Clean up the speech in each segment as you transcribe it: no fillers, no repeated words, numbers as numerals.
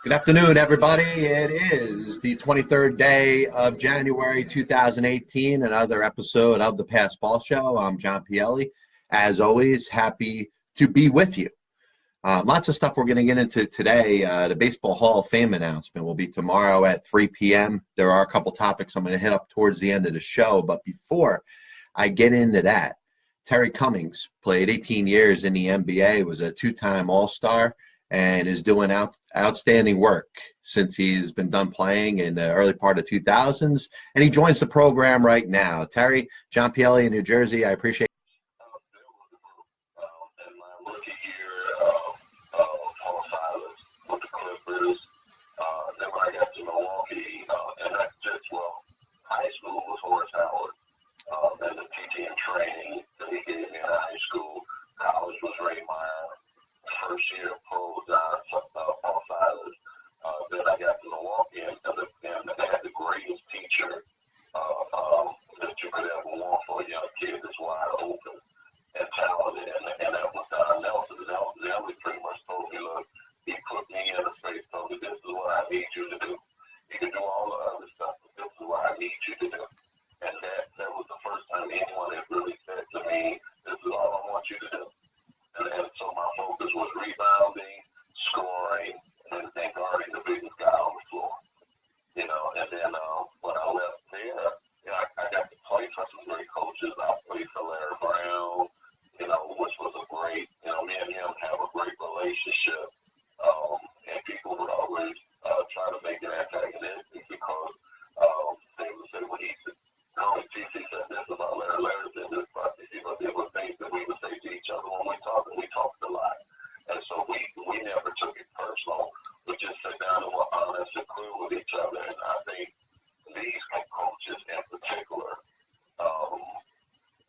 Good afternoon, everybody. It is the 23rd day of January 2018, another episode of the Past Ball Show. I'm John Pielli. As always, happy to be with you. Lots of stuff we're going to get into today. The Baseball Hall of Fame announcement will be tomorrow at 3 p.m. There are a couple topics I'm going to hit up towards the end of the show, but before I get into that, Terry Cummings played 18 years in the NBA, was a two-time All-Star, and is doing outstanding work since he's been done playing in the early part of 2000s, and he joins the program right now. Terry, John Pielli in New Jersey, I appreciate In my rookie year Paul Silas with the Clippers. Then when I got to Milwaukee, and that's just, high school was Horace Howard. And the PT and training that he gave me in high school. College was Ray Meyer. First year Paul Silas. Then I got to Milwaukee, and they had the greatest teacher that you could ever want for a young kid that's wide open and talented, and that was Don Nelson. Nelson pretty much told me, look, he put me in a space, told me, this is what I need you to do. You can do all the other stuff, but this is what I need you to do. And that was the first time anyone had really said to me, this is all I want you to do. And so my focus was rebounding, scoring, and guarding the biggest guy on the floor. And then when I left there, I got to play for some great coaches. I played for Larry Brown, which was a great, me and him have a great relationship. And people would always try to make it antagonistic because they would say, well, he said, no, TC said this about Larry, Larry said this about TC, but there were things that we would say to each other when we talked, and we talked a lot. And so we never took it personal. We just sat down and were honest and clear with each other. And I think these coaches in particular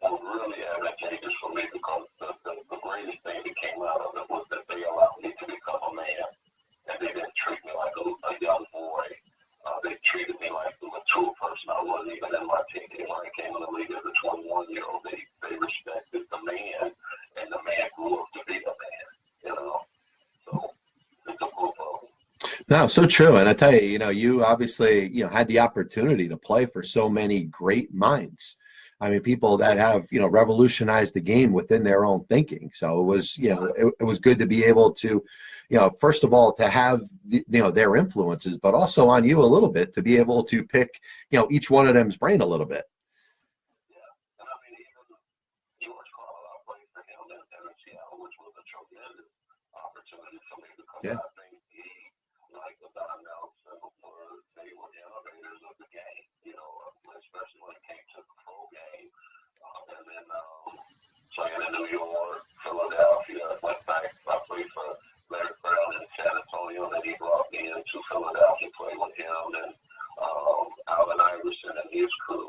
were really advantageous for me because the greatest thing that came out of it was that they allowed me to become a man. And they didn't treat me like a young boy. They treated me like the mature person I was even in my teen. When I came in the league as a 21-year-old, they respected the man, and the man grew up to be a man, So it's a group of them. No, so true. And I tell you, you obviously, had the opportunity to play for so many great minds. I mean, people that have, revolutionized the game within their own thinking. So it was, it was good to be able to, first of all, to have, their influences, but also on you a little bit to be able to pick, each one of them's brain a little bit. Yeah. And I mean, even George Carlisle, I played for him in Seattle, which was a tremendous opportunity for me because Yeah. I think he, like the Don Nelson, they were innovators of the game, especially when it came to the pro game. And then playing in New York, Philadelphia, went back, I played for Larry Brown in San Antonio, and then he brought me into Philadelphia, played with him, and Allen Iverson and his crew.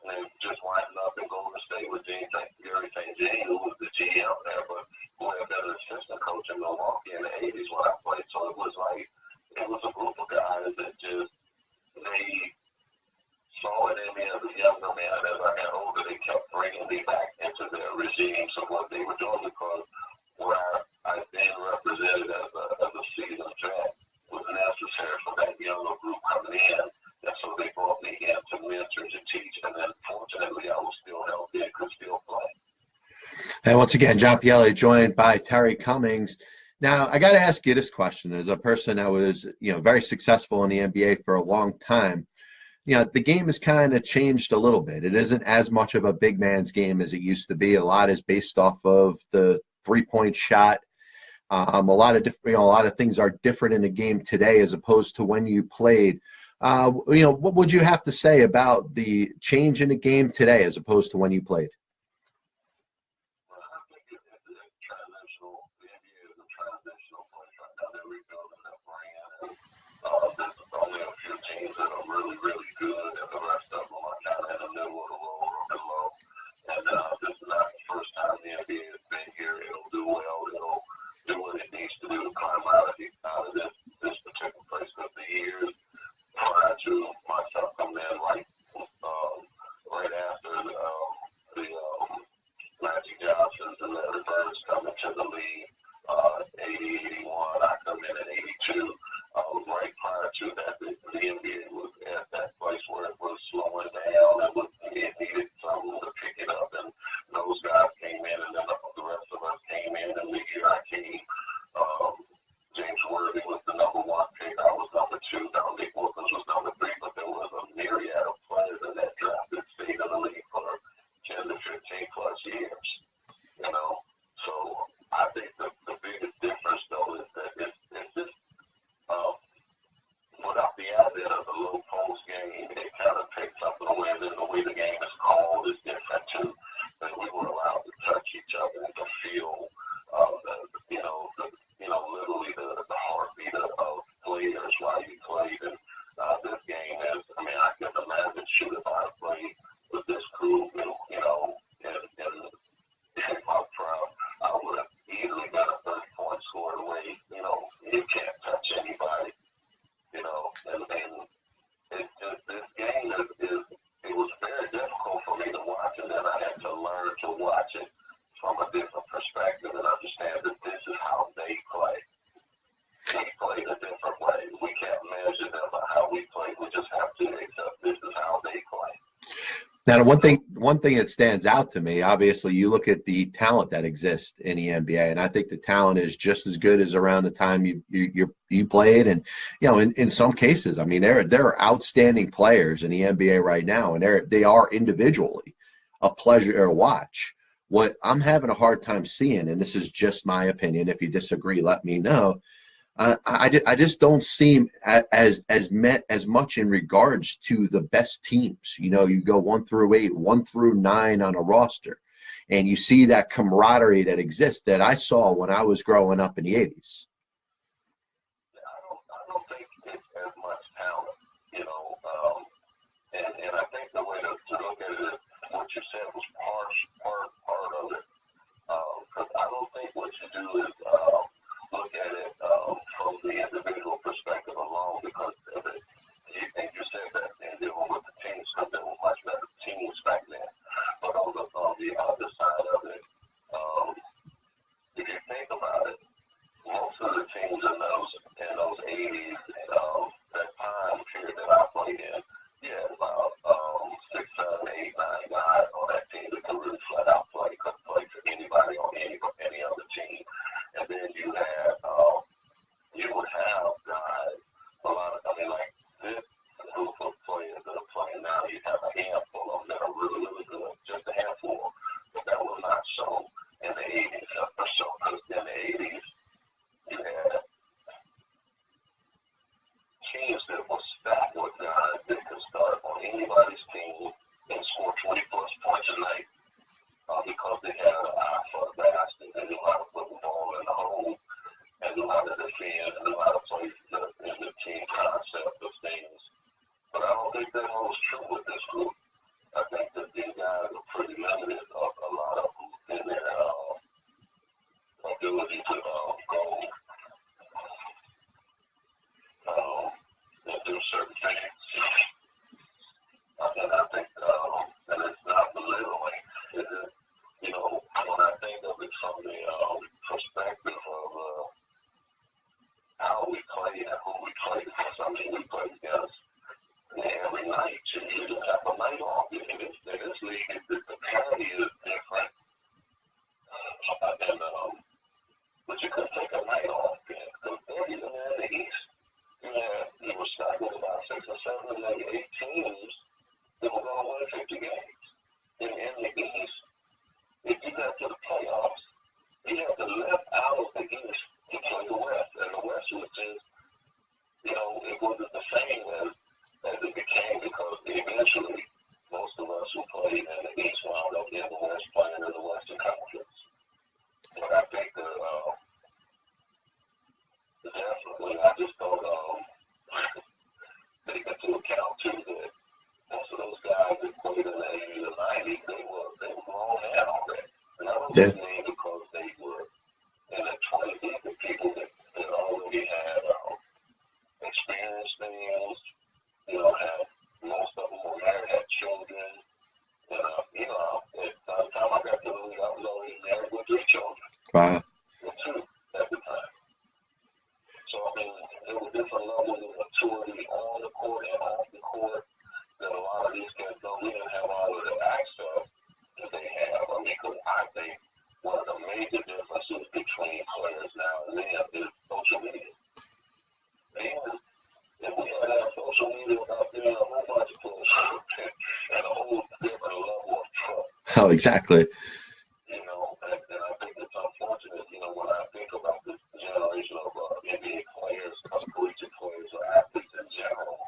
And then just winding up in Golden State with Gary St. Jean, who was the GM there, but who had been an assistant coach in Milwaukee in the 80s when I played. So it was a group of guys that just, they saw it in me as a younger man, and as I got older, they kept bringing me back into their regimes of what they were doing because where I've been represented as a seasoned vet was necessary for that younger group coming in. And so they brought me in to mentor, to teach, and then fortunately I was still healthy and could still play. And once again, John Pielli joined by Terry Cummings. Now, I got to ask you this question. As a person that was, very successful in the NBA for a long time, the game has kind of changed a little bit. It isn't as much of a big man's game as it used to be. A lot is based off of the three-point shot. A lot of things are different in the game today as opposed to when you played. What would you have to say about the change in the game today as opposed to when you played? Well, I think it's transitional. The NBA is a transitional place right now. They're rebuilding their brand. And there's only a few teams that are really, really good, and the rest of them are kind of in the middle of the road or below. And this is not the first time the NBA has been here. It'll do well. It'll do what it needs to do to climb out of this particular place. Because the years prior to myself coming in, right after the the advent of the low post game, it kind of takes something away. And then the way the game is called is different too. That we were allowed to touch each other and to feel, literally the heartbeat of players while you played. And this game is, I mean, I can imagine shoot if I played with this group, and in my prime, I would have easily got a 30-point score away. You can't touch anybody, and it's just, this game it was very difficult for me to watch, and then I had to learn to watch it from a different perspective and understand that this is how they play. They play a different way. We can't measure them by how we play. We just have to accept this is how they play. Now, one thing that stands out to me, obviously, you look at the talent that exists in the NBA, and I think the talent is just as good as around the time you played. And in some cases, I mean, there are outstanding players in the NBA right now, and they are individually a pleasure to watch. What I'm having a hard time seeing, and this is just my opinion, if you disagree, let me know. I just don't see as much in regards to the best teams. You go 1 through 8, 1 through 9 on a roster, and you see that camaraderie that exists that I saw when I was growing up in the 80s. I don't think it's as much talent, and I think the way to look at it is what you said was part of it. Because I don't think what you do is look at it from the individual perspective alone, because you said that in dealing with the teams, because there were much better teams back then. But on the other side of it, if you think about it, most of the teams in those 80s, that time period that I played in, you had about 6, 7, 8, 9 guys on that team that could really flat out play, could play for anybody on any other team. And then you would have guys, like this group of players that are playing now, you have a handful of them that are really, really good, just a handful, but that was not so in the 80s. So in the 80s, you had teams that were stacked with guys that could start on anybody's team and score 20-plus points a night because they had an eye for the basket. They knew how to put the ball in the hole, and knew how to defend, and knew how to play in the team concept of things. But I don't think that holds true with this group. I think that these guys are pretty limited, a lot of them, in their ability to go and do certain things. And I think, and it's not belittling. It's just, when I think of it from the perspective of how we play and who we play against, I mean, we play against every night. You just have a night off. In this league, the parity is different. But you could take a night off. Because even in the East, you were stuck with about 6 or 7, maybe 8 teams that were going to win 50 games. In the East, if you got to the playoffs, you have to lift out of the East to play the West. And the West was just, it wasn't the same as it became, because eventually most of us who played in the East wound up in the West playing in the Western Conference. But I think definitely, I just don't take into account too that most of those guys that played in the 80s and 90s, they were grown men already. And I don't just mean because they were in their 20s, these were people that already had experienced things, most of them were married, had children. And, at the time I got to the league, I was already married with 3 children. Wow. Or 2 at the time. So, I mean, there were different levels of maturity on the court and off the court that a lot of these kids don't. We didn't have all of the access that they have. I mean, because I think one of the major differences between players now and then is social media. And if we had that social media out there, a whole bunch of players and a whole different level of trust. Oh, exactly. And I think it's unfortunate, when I think about this generation of NBA players, collegiate players, or athletes in general,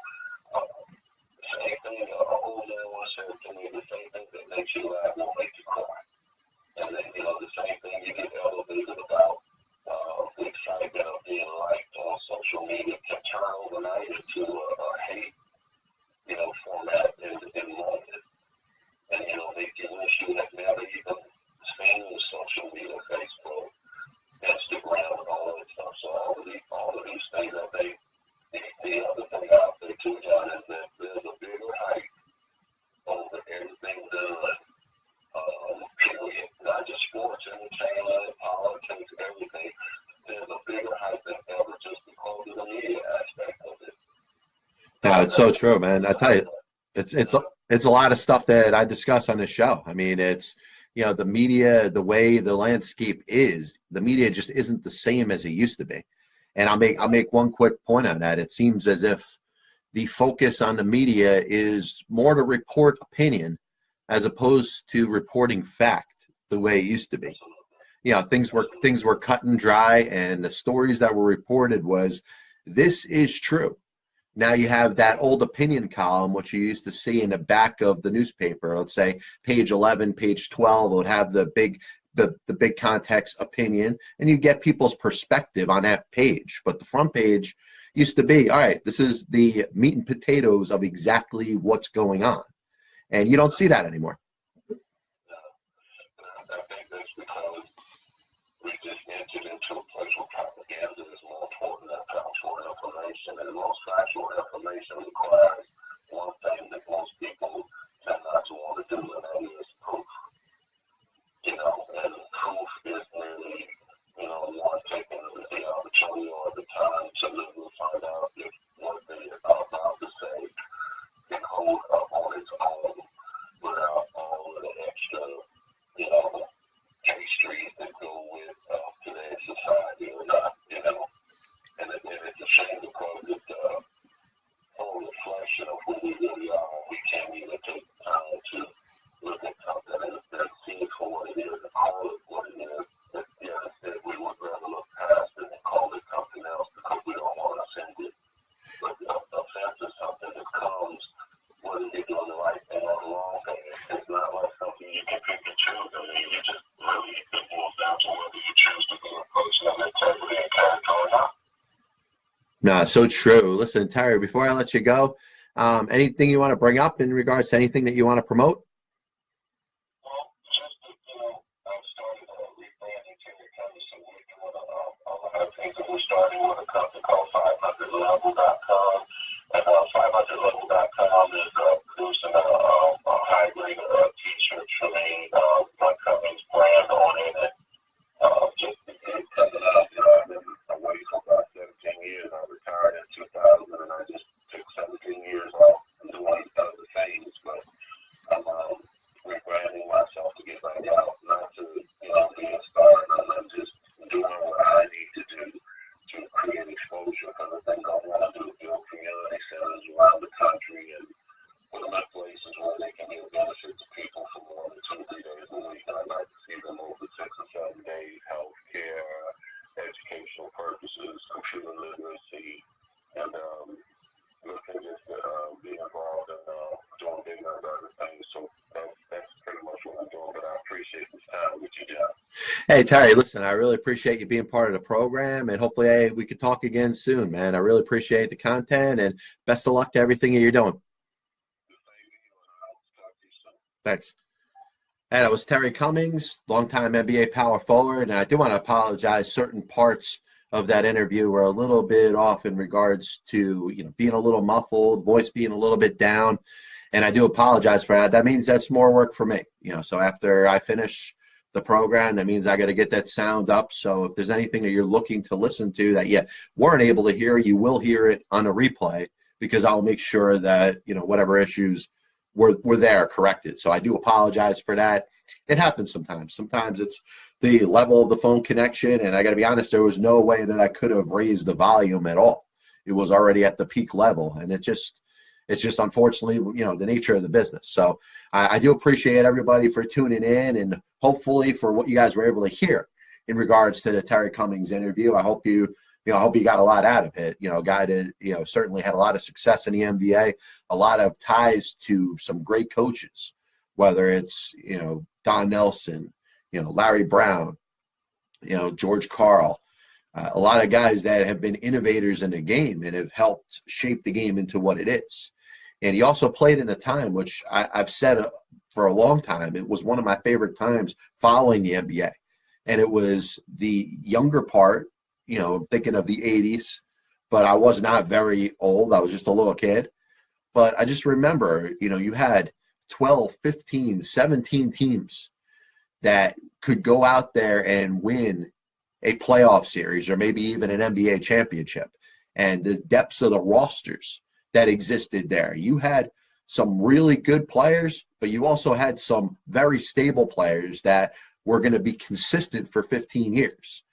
No, it's so true, man. I tell you, it's a lot of stuff that I discuss on this show. I mean, it's the media, the way the landscape is, the media just isn't the same as it used to be. And I'll make one quick point on that. It seems as if the focus on the media is more to report opinion as opposed to reporting fact the way it used to be. Things were cut and dry, and the stories that were reported was this is true. Now you have that old opinion column, which you used to see in the back of the newspaper. Let's say page 11, page 12 would have the big context opinion, and you get people's perspective on that page. But the front page used to be, all right, this is the meat and potatoes of exactly what's going on. And you don't see that anymore. I think that's because we just entered into a place where propaganda is more important than factual information, and most factual information requires one thing that most people tend not to want to do, and that is proof. And proof is really, one taking the opportunity or the time to literally find out if what they are about to say can hold up on its own without all of the extra, pastries that go with today's society or not, and it's a shame because it's a whole reflection of who we really are. We can't even take time to look at something and see it for what it is and call it what it is. Instead, we would rather look past it and call it something else because we don't want to offend it. But offense is something that comes whether you're doing the right thing or the wrong thing. It's not like something you can pick and choose. I mean, you just really, it boils down to whether you choose to be a person of integrity and character or not. No, so true. Listen, Terry, before I let you go, anything you want to bring up in regards to anything that you want to promote? Well, just that, I've started rebranding Terry Cummings, so we're doing a lot of things, and we're starting with a company called 500level.com, and 500level.com is producing a high-grade t-shirt for me, my company's brand on it, and just because I've been away for about 17 years. I retired in 2000, and I just took 17 years off doing other things, but I'm rebranding myself to get back out, not to, be a star, and I'm just doing what I need to do to create exposure for the things I want to do, build community centers around the country and put them in places where they can give benefit to people for more than 2-3 days a week. And I'd like to see them over 6 or 7 days, health care, educational purposes, computer literacy, and looking just to be involved in doing bigger and better things. So that's pretty much what I'm doing, but I appreciate this time with you, John. Hey, Terry, listen, I really appreciate you being part of the program, and hopefully we could talk again soon, man. I really appreciate the content, and best of luck to everything that you're doing. Thanks. And it was Terry Cummings, longtime NBA power forward, and I do want to apologize. Certain parts of that interview were a little bit off in regards to being a little muffled, voice being a little bit down, and I do apologize for that. That means that's more work for me. So after I finish the program, that means I got to get that sound up. So if there's anything that you're looking to listen to that you weren't able to hear, you will hear it on a replay, because I'll make sure that whatever issues were there corrected. So I do apologize for that. It happens sometimes. Sometimes it's the level of the phone connection, and I got to be honest, there was no way that I could have raised the volume at all. It was already at the peak level, and it's just unfortunately the nature of the business. So I do appreciate everybody for tuning in, and hopefully for what you guys were able to hear in regards to the Terry Cummings interview. I hope you got a lot out of it. A guy that certainly had a lot of success in the NBA, a lot of ties to some great coaches, whether it's Don Nelson, Larry Brown, George Karl, a lot of guys that have been innovators in the game and have helped shape the game into what it is. And he also played in a time, which I've said for a long time, it was one of my favorite times following the NBA. And it was the younger part, thinking of the 80s, but I was not very old. I was just a little kid. But I just remember, you had 12, 15, 17 teams that could go out there and win a playoff series or maybe even an NBA championship. And the depths of the rosters that existed there. You had some really good players, but you also had some very stable players that were going to be consistent for 15 years.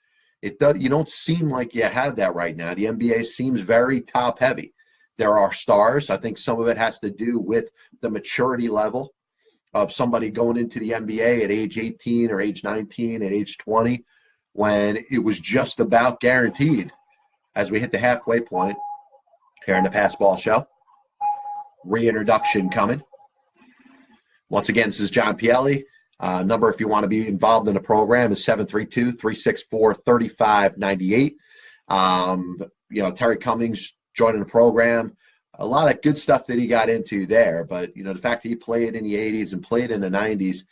You don't seem like you have that right now. The NBA seems very top heavy. There are stars. I think some of it has to do with the maturity level of somebody going into the NBA at age 18 or age 19, at age 20, when it was just about guaranteed. As we hit the halfway point here in the Pass Ball Show, reintroduction coming. Once again, this is John Pielli. Number, if you want to be involved in the program, is 732-364-3598. Terry Cummings joining the program. A lot of good stuff that he got into there, but the fact that he played in the 80s and played in the 90s,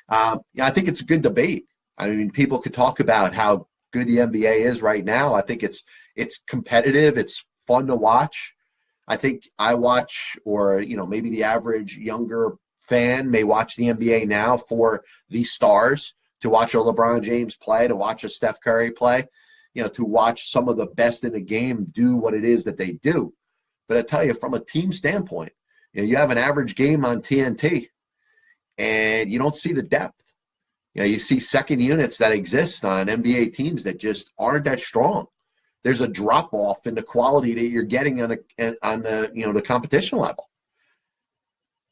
I think it's a good debate. I mean, people could talk about how good the NBA is right now. I think it's competitive. It's fun to watch. I think I watch, or maybe the average younger fan may watch the NBA now for the stars, to watch a LeBron James play, to watch a Steph Curry play, to watch some of the best in the game do what it is that they do. But I tell you, from a team standpoint, you have an average game on TNT, and you don't see the depth. You see second units that exist on NBA teams that just aren't that strong. There's a drop off in the quality that you're getting on the competition level.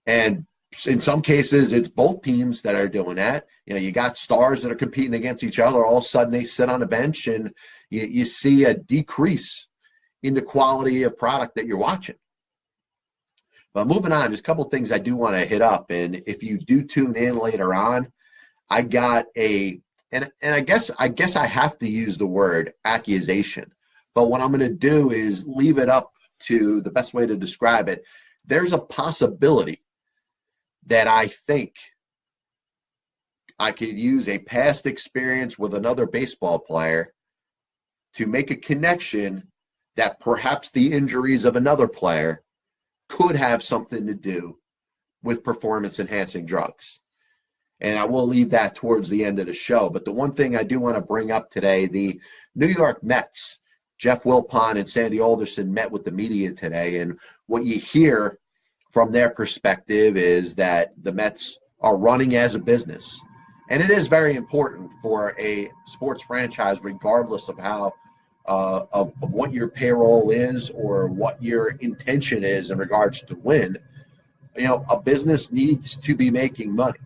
And in some cases, it's both teams that are doing that. You got stars that are competing against each other. All of a sudden, they sit on a bench, and you see a decrease in the quality of product that you're watching. But moving on, there's a couple of things I do want to hit up. And if you do tune in later on, I got and I guess I have to use the word accusation. But what I'm going to do is leave it up to the best way to describe it. There's a possibility that I think I could use a past experience with another baseball player to make a connection that perhaps the injuries of another player could have something to do with performance-enhancing drugs. And I will leave that towards the end of the show. But the one thing I do want to bring up today, the New York Mets, Jeff Wilpon and Sandy Alderson met with the media today. And what you hear from their perspective is that the Mets are running as a business. And it is very important for a sports franchise, regardless of how of what your payroll is or what your intention is in regards to win. A business needs to be making money.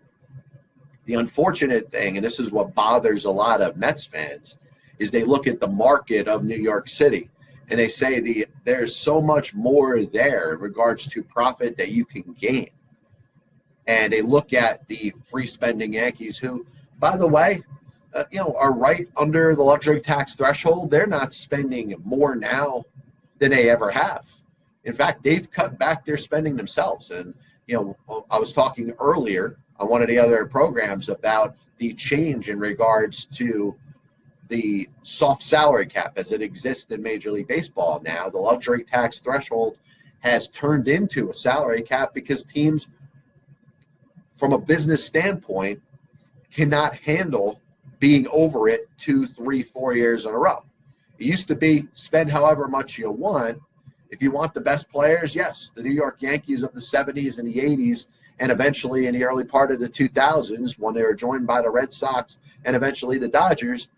The unfortunate thing, and this is what bothers a lot of Mets fans, is they look at the market of New York City and they say there's so much more there in regards to profit that you can gain. And they look at the free spending Yankees, who, by the way, are right under the luxury tax threshold. They're not spending more now than they ever have. In fact, they've cut back their spending themselves. And, I was talking earlier on one of the other programs about the change in regards to the soft salary cap as it exists in Major League Baseball now. The luxury tax threshold has turned into a salary cap because teams, from a business standpoint, cannot handle being over it 2, 3, 4 years in a row. It used to be spend however much you want. If you want the best players, yes, the New York Yankees of the 70s and the 80s, and eventually in the early part of the 2000s, when they were joined by the Red Sox and eventually the Dodgers,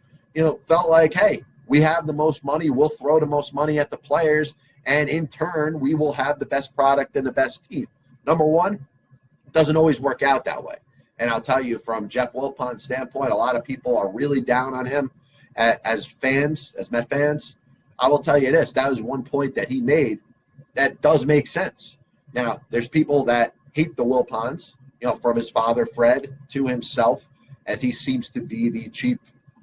felt like, hey, we have the most money, we'll throw the most money at the players, and in turn, we will have the best product and the best team. Number one, it doesn't always work out that way. And I'll tell you, from Jeff Wilpon's standpoint, a lot of people are really down on him as fans, as Met fans. I will tell you this, that was one point that he made that does make sense. Now, there's people that hate the Wilpons, from his father, Fred, to himself, as he seems to be the chief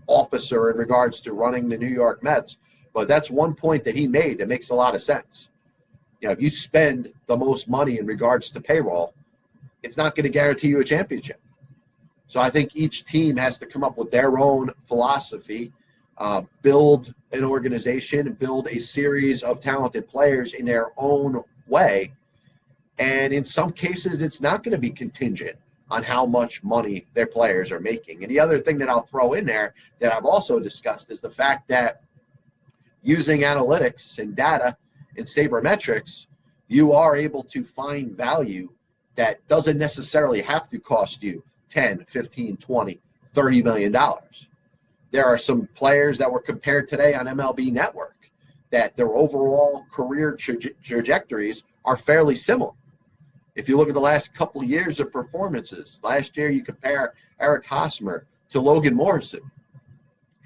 officer in regards to running the New York Mets. But that's one point that he made that makes a lot of sense. If you spend the most money in regards to payroll, it's not going to guarantee you a championship. So I think each team has to come up with their own philosophy, build an organization, build a series of talented players in their own way. And in some cases, it's not going to be contingent on how much money their players are making. And the other thing that I'll throw in there that I've also discussed is the fact that using analytics and data and sabermetrics, you are able to find value that doesn't necessarily have to cost you 10, 15, 20, $30 million. There are some players that were compared today on MLB Network that their overall career trajectories are fairly similar. If you look at the last couple of years of performances, last year you compare Eric Hosmer to Logan Morrison.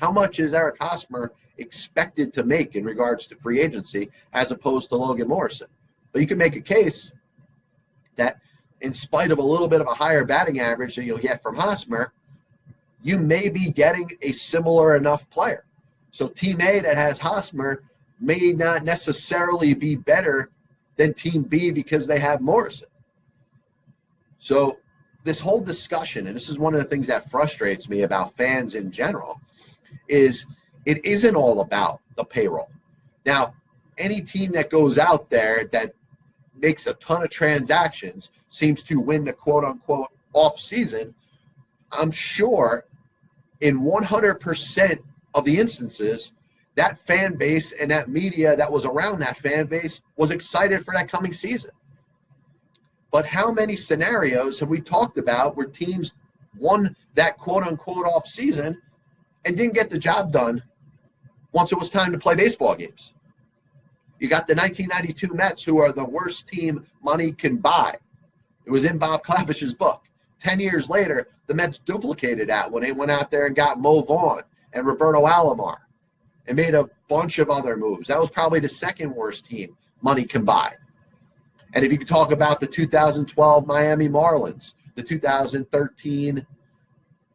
How much is Eric Hosmer expected to make in regards to free agency as opposed to Logan Morrison? But you can make a case that in spite of a little bit of a higher batting average that you'll get from Hosmer, you may be getting a similar enough player. So Team A that has Hosmer may not necessarily be better than Team B because they have Morrison. So this whole discussion, and this is one of the things that frustrates me about fans in general, is it isn't all about the payroll. Now, any team that goes out there that makes a ton of transactions seems to win the quote-unquote off-season. I'm sure in 100% of the instances, that fan base and that media that was around that fan base was excited for that coming season. But how many scenarios have we talked about where teams won that quote-unquote off-season and didn't get the job done once it was time to play baseball games? You got the 1992 Mets, who are the worst team money can buy. It was in Bob Klapisch's book. 10 years later, the Mets duplicated that when they went out there and got Mo Vaughn and Roberto Alomar and made a bunch of other moves. That was probably the second worst team money can buy. And if you could talk about the 2012 Miami Marlins, the 2013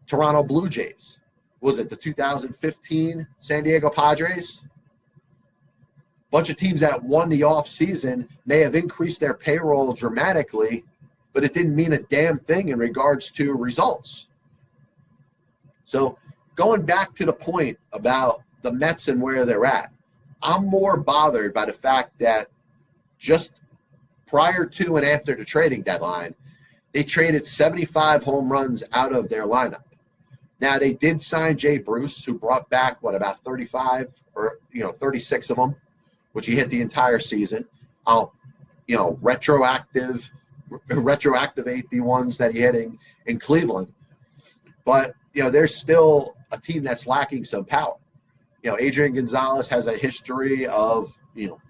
Toronto Blue Jays, was it the 2015 San Diego Padres? Bunch of teams that won the offseason may have increased their payroll dramatically, but it didn't mean a damn thing in regards to results. So going back to the point about the Mets and where they're at, I'm more bothered by the fact that just prior to and after the trading deadline, they traded 75 home runs out of their lineup. Now, they did sign Jay Bruce, who brought back, about 35 or 36 of them, which he hit the entire season. I'll, retroactivate the ones that he hit in Cleveland. But, there's still a team that's lacking some power. Adrian Gonzalez has a history of,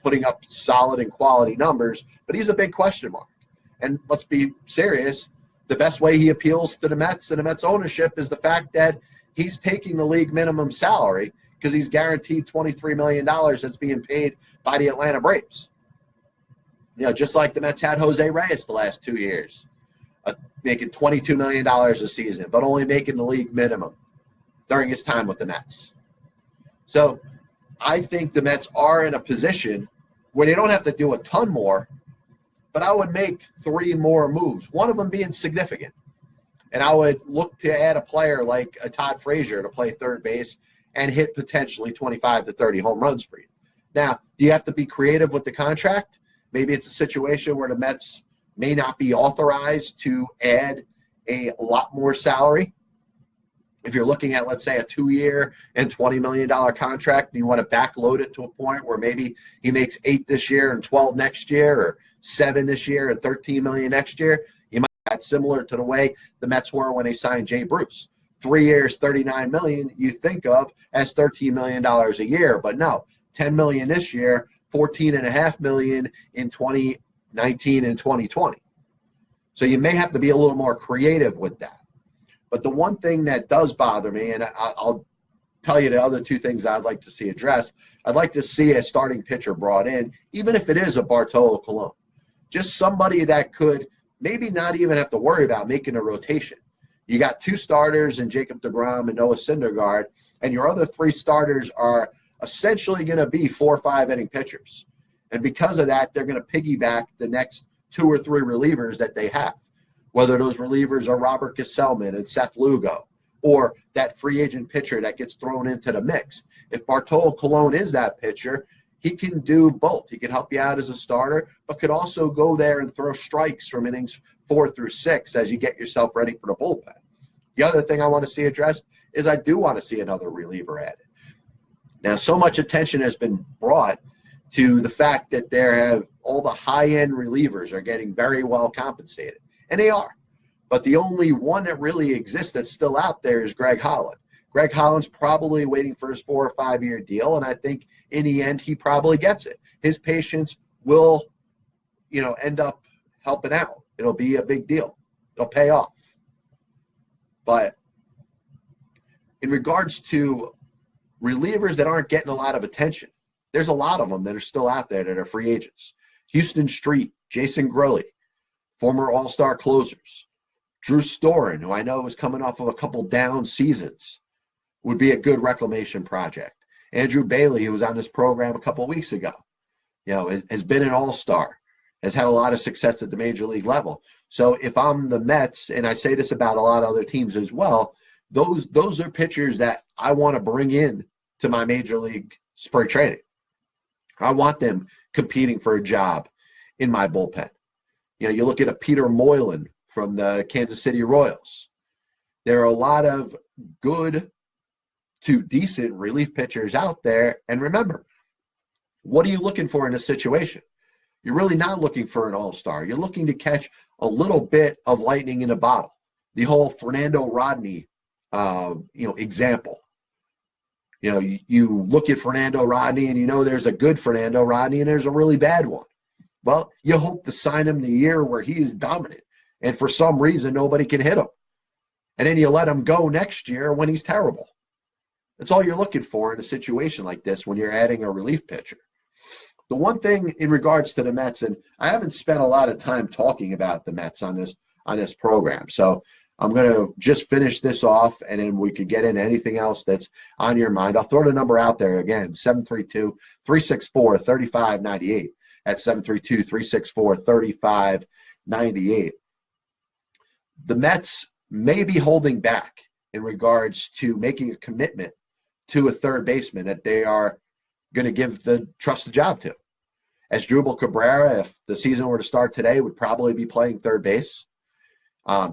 putting up solid and quality numbers, but he's a big question mark. And let's be serious, the best way he appeals to the Mets and the Mets ownership is the fact that he's taking the league minimum salary because he's guaranteed $23 million that's being paid by the Atlanta Braves. Just like the Mets had Jose Reyes the last 2 years, making $22 million a season, but only making the league minimum during his time with the Mets. So I think the Mets are in a position where they don't have to do a ton more, but I would make 3 more moves, one of them being significant. And I would look to add a player like a Todd Frazier to play third base and hit potentially 25 to 30 home runs for you. Now, do you have to be creative with the contract? Maybe it's a situation where the Mets may not be authorized to add a lot more salary. If you're looking at, let's say, a 2-year and $20 million contract, and you want to backload it to a point where maybe he makes 8 this year and 12 next year, or 7 this year and 13 million next year, you might add similar to the way the Mets were when they signed Jay Bruce. 3 years, $39 million, you think of as $13 million a year, but no, $10 million this year, $14.5 million in 2019 and 2020. So you may have to be a little more creative with that. But the one thing that does bother me, and I'll tell you the other 2 things I'd like to see addressed, I'd like to see a starting pitcher brought in, even if it is a Bartolo Colon. Just somebody that could maybe not even have to worry about making a rotation. You got 2 starters in Jacob deGrom and Noah Syndergaard, and your other 3 starters are essentially going to be 4 or 5 inning pitchers. And because of that, they're going to piggyback the next 2 or 3 relievers that they have, whether those relievers are Robert Gesellman and Seth Lugo, or that free agent pitcher that gets thrown into the mix. If Bartolo Colon is that pitcher, he can do both. He can help you out as a starter, but could also go there and throw strikes from innings 4 through 6 as you get yourself ready for the bullpen. The other thing I want to see addressed is I do want to see another reliever added. Now, so much attention has been brought to the fact that all the high-end relievers are getting very well compensated, and they are. But the only one that really exists that's still out there is Greg Holland. Greg Holland's probably waiting for his 4 or 5 year deal, and I think in the end he probably gets it. His patience will, end up helping out. It'll be a big deal. It'll pay off. But in regards to relievers that aren't getting a lot of attention, there's a lot of them that are still out there that are free agents. Houston Street, Jason Grilli, former All-Star closers. Drew Storen, who I know is coming off of a couple down seasons, would be a good reclamation project. Andrew Bailey, who was on this program a couple of weeks ago, has been an all-star, has had a lot of success at the major league level. So if I'm the Mets, and I say this about a lot of other teams as well, those are pitchers that I want to bring in to my major league spring training. I want them competing for a job in my bullpen. You look at a Peter Moylan from the Kansas City Royals. There are a lot of good to decent relief pitchers out there. And remember, what are you looking for in a situation? You're really not looking for an all-star. You're looking to catch a little bit of lightning in a bottle. The whole Fernando Rodney, example. You look at Fernando Rodney and there's a good Fernando Rodney and there's a really bad one. Well, you hope to sign him the year where he is dominant, and for some reason nobody can hit him. And then you let him go next year when he's terrible. That's all you're looking for in a situation like this when you're adding a relief pitcher. The one thing in regards to the Mets, and I haven't spent a lot of time talking about the Mets on this program, so I'm going to just finish this off, and then we could get into anything else that's on your mind. I'll throw the number out there again, 732-364-3598. That's 732-364-3598. The Mets may be holding back in regards to making a commitment to a third baseman that they are going to give the trusted job to. Asdrubal Cabrera, if the season were to start today, would probably be playing third base.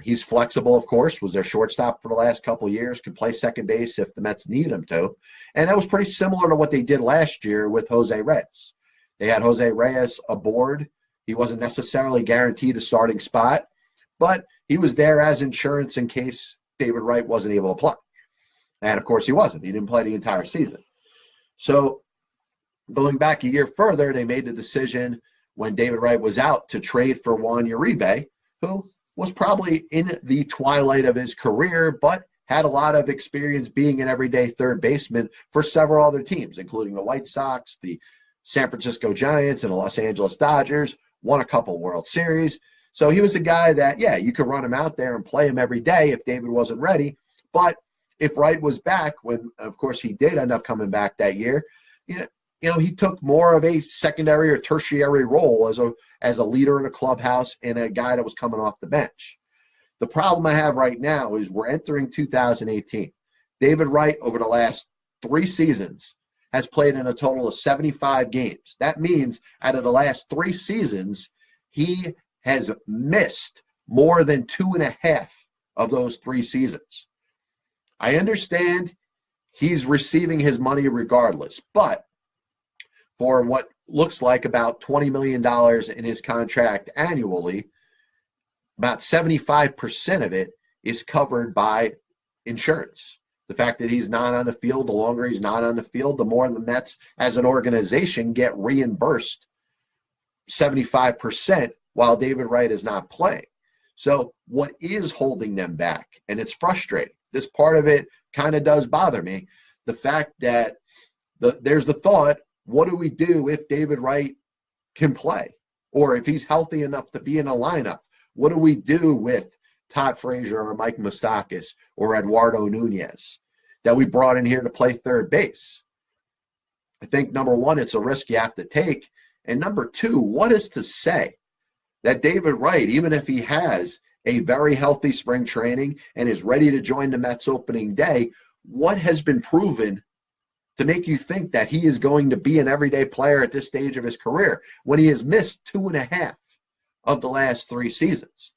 He's flexible, of course, was their shortstop for the last couple of years, can play second base if the Mets need him to. And that was pretty similar to what they did last year with Jose Reyes. They had Jose Reyes aboard. He wasn't necessarily guaranteed a starting spot, but he was there as insurance in case David Wright wasn't able to play. And, of course, he wasn't. He didn't play the entire season. So going back a year further, they made the decision when David Wright was out to trade for Juan Uribe, who was probably in the twilight of his career, but had a lot of experience being an everyday third baseman for several other teams, including the White Sox, the San Francisco Giants, and the Los Angeles Dodgers, won a couple World Series. So he was a guy that, you could run him out there and play him every day if David wasn't ready. But if Wright was back, when, of course, he did end up coming back that year, he took more of a secondary or tertiary role as a leader in a clubhouse and a guy that was coming off the bench. The problem I have right now is we're entering 2018. David Wright, over the last 3 seasons, has played in a total of 75 games. That means out of the last 3 seasons, he has missed more than 2.5 of those 3 seasons. I understand he's receiving his money regardless, but for what looks like about $20 million in his contract annually, about 75% of it is covered by insurance. The fact that he's not on the field, the longer he's not on the field, the more the Mets as an organization get reimbursed 75% while David Wright is not playing. So what is holding them back? And it's frustrating. This part of it kind of does bother me. The fact that there's the thought, what do we do if David Wright can play? Or if he's healthy enough to be in a lineup? What do we do with Todd Frazier or Mike Moustakas or Eduardo Nunez that we brought in here to play third base? I think, number one, it's a risk you have to take. And number two, what is to say that David Wright, even if he has a very healthy spring training and is ready to join the Mets opening day, what has been proven to make you think that he is going to be an everyday player at this stage of his career when he has missed 2.5 of the last 3 seasons?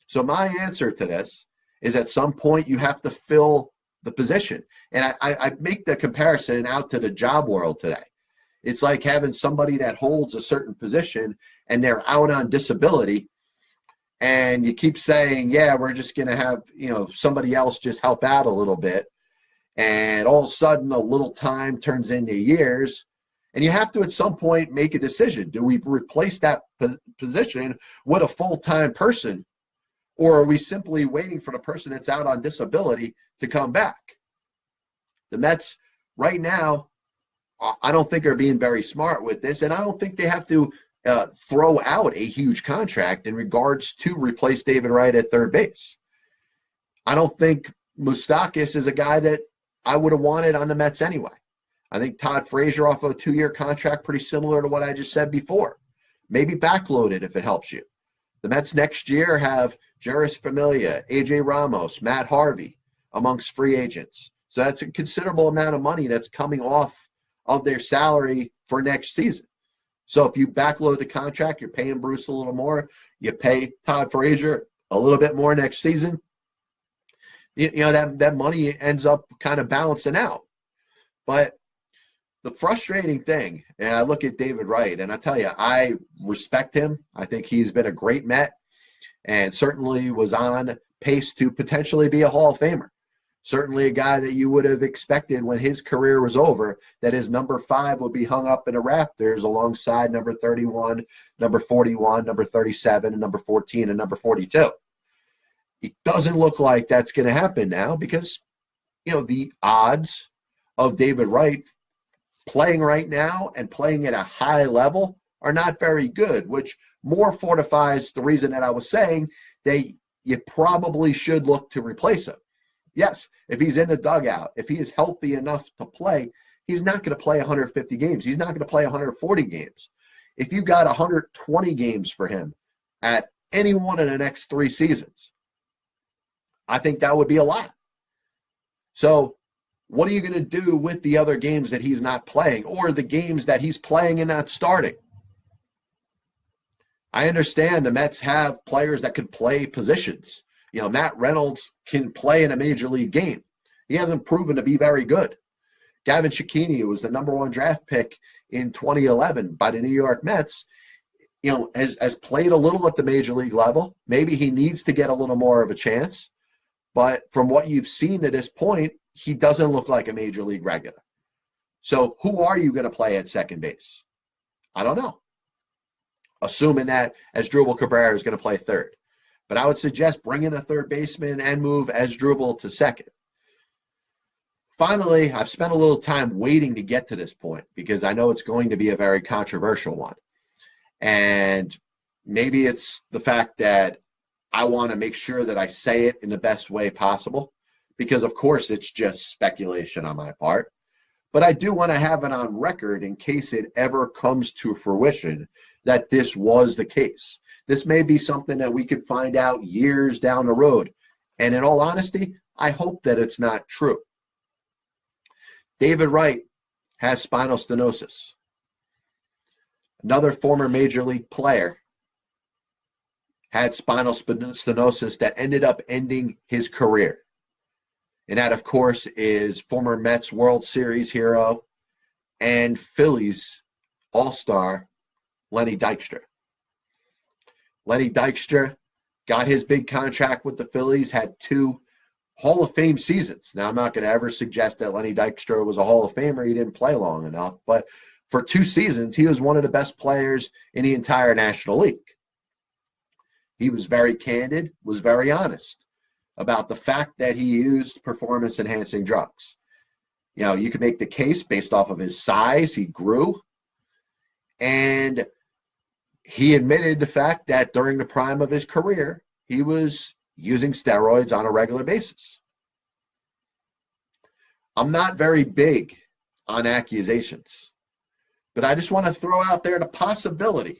So my answer to this is at some point you have to fill the position. And I make the comparison out to the job world today. It's like having somebody that holds a certain position and they're out on disability, and you keep saying, yeah, we're just going to have, somebody else just help out a little bit. And all of a sudden, a little time turns into years. And you have to, at some point, make a decision. Do we replace that position with a full-time person, or are we simply waiting for the person that's out on disability to come back? The Mets, right now, I don't think are being very smart with this, and I don't think they have to throw out a huge contract in regards to replace David Wright at third base. I don't think Moustakas is a guy that I would have wanted on the Mets anyway. I think Todd Frazier off of a 2-year contract, pretty similar to what I just said before. Maybe backloaded if it helps you. The Mets next year have Jeurys Familia, AJ Ramos, Matt Harvey amongst free agents. So that's a considerable amount of money that's coming off of their salary for next season. So if you backload the contract, you're paying Bruce a little more, you pay Todd Frazier a little bit more next season, that money ends up kind of balancing out. But the frustrating thing, and I look at David Wright, and I tell you, I respect him. I think he's been a great Met and certainly was on pace to potentially be a Hall of Famer. Certainly a guy that you would have expected when his career was over, that his number 5 would be hung up in a rafters alongside number 31, number 41, number 37, and number 14, and number 42. It doesn't look like that's going to happen now because, the odds of David Wright playing right now and playing at a high level are not very good, which more fortifies the reason that I was saying that you probably should look to replace him. Yes, if he's in the dugout, if he is healthy enough to play, he's not going to play 150 games. He's not going to play 140 games. If you got 120 games for him at any one of the next 3 seasons, I think that would be a lot. So what are you going to do with the other games that he's not playing, or the games that he's playing and not starting? I understand the Mets have players that could play positions. Matt Reynolds can play in a major league game. He hasn't proven to be very good. Gavin Cecchini, who was the number 1 draft pick in 2011 by the New York Mets, has played a little at the major league level. Maybe he needs to get a little more of a chance. But from what you've seen to this point, he doesn't look like a major league regular. So who are you going to play at second base? I don't know. Assuming that Asdrubal Cabrera is going to play third. But I would suggest bring in a third baseman and move Asdrubal to second. Finally, I've spent a little time waiting to get to this point because I know it's going to be a very controversial one. And maybe it's the fact that I want to make sure that I say it in the best way possible because, of course, it's just speculation on my part. But I do want to have it on record in case it ever comes to fruition that this was the case. This may be something that we could find out years down the road. And in all honesty, I hope that it's not true. David Wright has spinal stenosis. Another former major league player had spinal stenosis that ended up ending his career. And that, of course, is former Mets World Series hero and Phillies All-Star Lenny Dykstra. Lenny Dykstra got his big contract with the Phillies, had 2 Hall of Fame seasons. Now, I'm not going to ever suggest that Lenny Dykstra was a Hall of Famer. He didn't play long enough. But for 2 seasons, he was one of the best players in the entire National League. He was very candid, was very honest about the fact that he used performance-enhancing drugs. You could make the case based off of his size. He grew. And he admitted the fact that during the prime of his career, he was using steroids on a regular basis. I'm not very big on accusations, but I just want to throw out there the possibility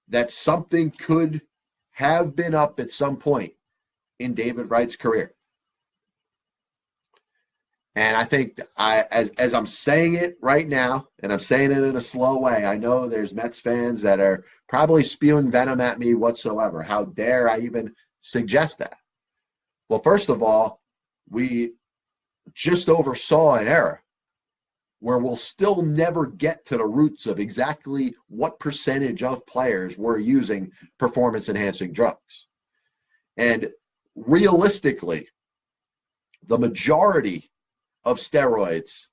that something could have been up at some point in David Wright's career. And I think as I'm saying it right now, and I'm saying it in a slow way, I know there's Mets fans that are probably spewing venom at me whatsoever. How dare I even suggest that? Well, first of all, we just oversaw an era where we'll still never get to the roots of exactly what percentage of players were using performance-enhancing drugs. And realistically, the majority of steroids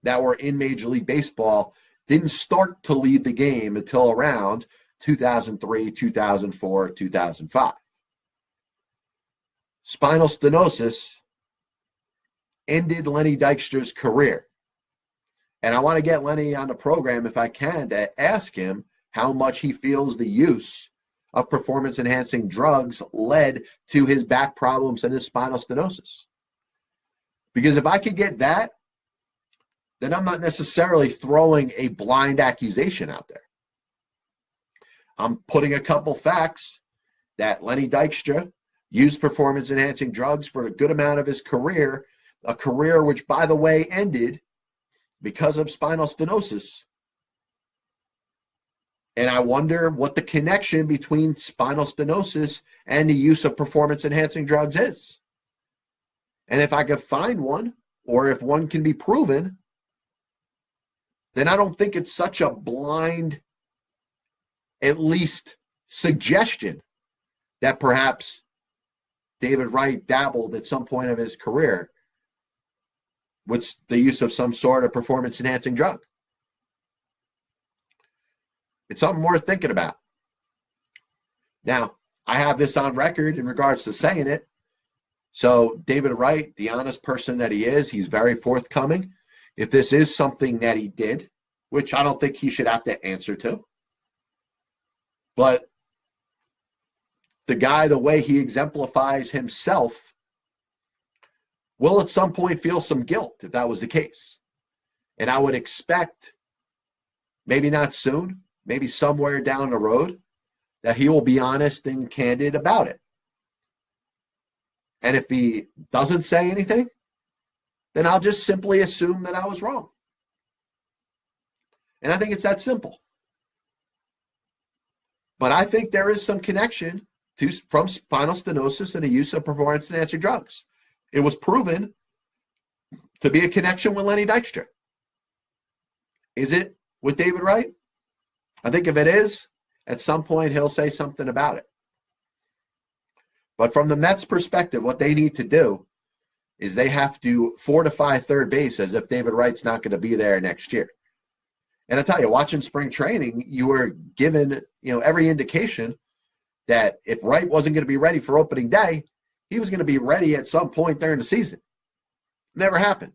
that were in Major League Baseball didn't start to leave the game until around 2003, 2004, 2005. Spinal stenosis ended Lenny Dykstra's career. And I want to get Lenny on the program, if I can, to ask him how much he feels the use of performance-enhancing drugs led to his back problems and his spinal stenosis. Because if I could get that, then I'm not necessarily throwing a blind accusation out there. I'm putting a couple facts that Lenny Dykstra used performance-enhancing drugs for a good amount of his career, a career which, by the way, ended because of spinal stenosis. And I wonder what the connection between spinal stenosis and the use of performance-enhancing drugs is. And if I could find one, or if one can be proven, then I don't think it's such a blind, at least suggestion, that perhaps David Wright dabbled at some point of his career with the use of some sort of performance-enhancing drug. It's something worth thinking about. Now, I have this on record in regards to saying it. So David Wright, the honest person that he is, he's very forthcoming. If this is something that he did, which I don't think he should have to answer to, but the guy, the way he exemplifies himself, will at some point feel some guilt if that was the case. And I would expect, maybe not soon, maybe somewhere down the road, that he will be honest and candid about it. And if he doesn't say anything, then I'll just simply assume that I was wrong. And I think it's that simple. But I think there is some connection from spinal stenosis and the use of performance-enhancing drugs. It was proven to be a connection with Lenny Dykstra. Is it with David Wright? I think if it is, at some point he'll say something about it. But from the Mets' perspective, what they need to do is they have to fortify third base as if David Wright's not going to be there next year. And I tell you, watching spring training, you were given, every indication that if Wright wasn't going to be ready for opening day, he was going to be ready at some point during the season. Never happened.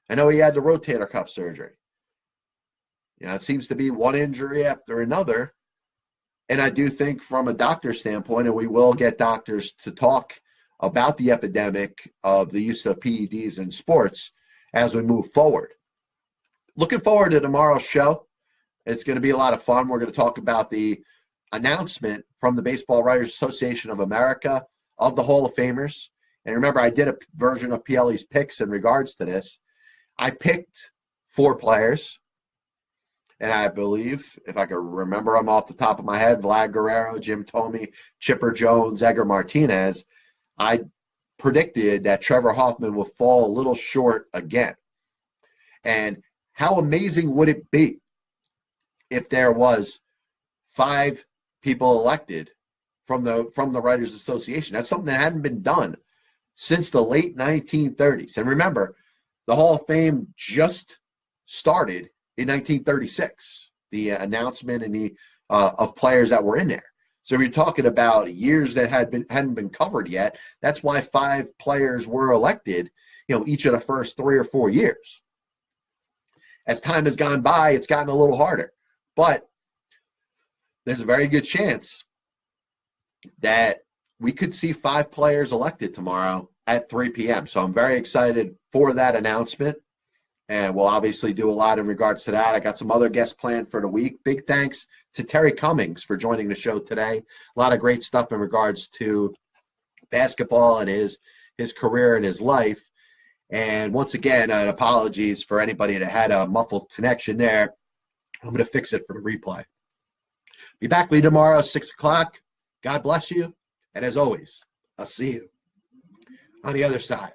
I know he had the rotator cuff surgery. It seems to be one injury after another. And I do think from a doctor standpoint, and we will get doctors to talk about the epidemic of the use of PEDs in sports as we move forward. Looking forward to tomorrow's show. It's going to be a lot of fun. We're going to talk about the announcement from the Baseball Writers Association of America of the Hall of Famers. And remember, I did a version of Pielli's picks in regards to this. I picked 4 players. And I believe, if I can remember them off the top of my head, Vlad Guerrero, Jim Thome, Chipper Jones, Edgar Martinez, I predicted that Trevor Hoffman would fall a little short again. And how amazing would it be if there was 5 people elected from the Writers Association? That's something that hadn't been done since the late 1930s. And remember, the Hall of Fame just started in 1936, the announcement and the of players that were in there. So we're talking about years that hadn't been covered yet. That's why 5 players were elected, each of the first 3 or 4 years. As time has gone by, it's gotten a little harder. But there's a very good chance that we could see 5 players elected tomorrow at 3 p.m. So I'm very excited for that announcement. And we'll obviously do a lot in regards to that. I got some other guests planned for the week. Big thanks to Terry Cummings for joining the show today. A lot of great stuff in regards to basketball and his career and his life. And once again, apologies for anybody that had a muffled connection there. I'm going to fix it for the replay. Be back with you tomorrow, 6 o'clock. God bless you. And as always, I'll see you on the other side.